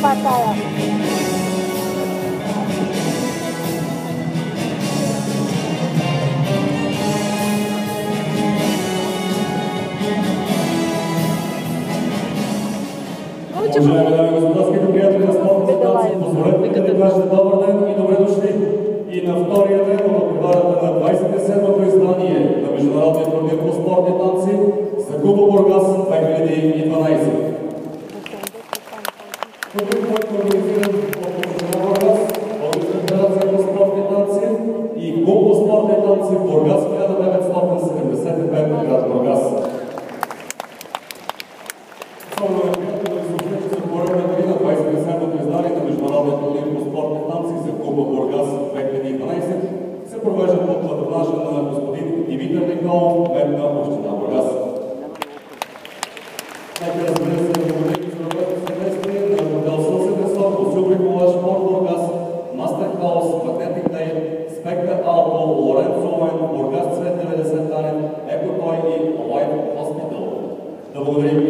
Патая. Уважаеми дами и господа, скъпи приятели на спортните танци, позволете да ви кажа добър ден и добре дошли и на втория ден от отбората на 27-то издание на Международния турнир по спортни танци за Купа Бургас 2012. Турнир, който е организиран от Община Бургас, Българска федерация по спортни танци и Клуб по спортни танци в Бургас 1975 град Бургас. На 27-то издание на Международния турнир по спортни танци за Купа Бургас 2012 се провежда под патронажа на господин Димитър Николов, кмет на Община Бургас. Нека разбира се да благодарим за доброто съдействие на хотел Сънсен Ресор, Осюбри Кола, Спорт Бургас, Мастер Хаус, Магнетик Дей, Спектър Алто, Лоренцо Омен, Бургас Цвет 90 Танен, Екотой и Лайф Хоспитал. Да благодарим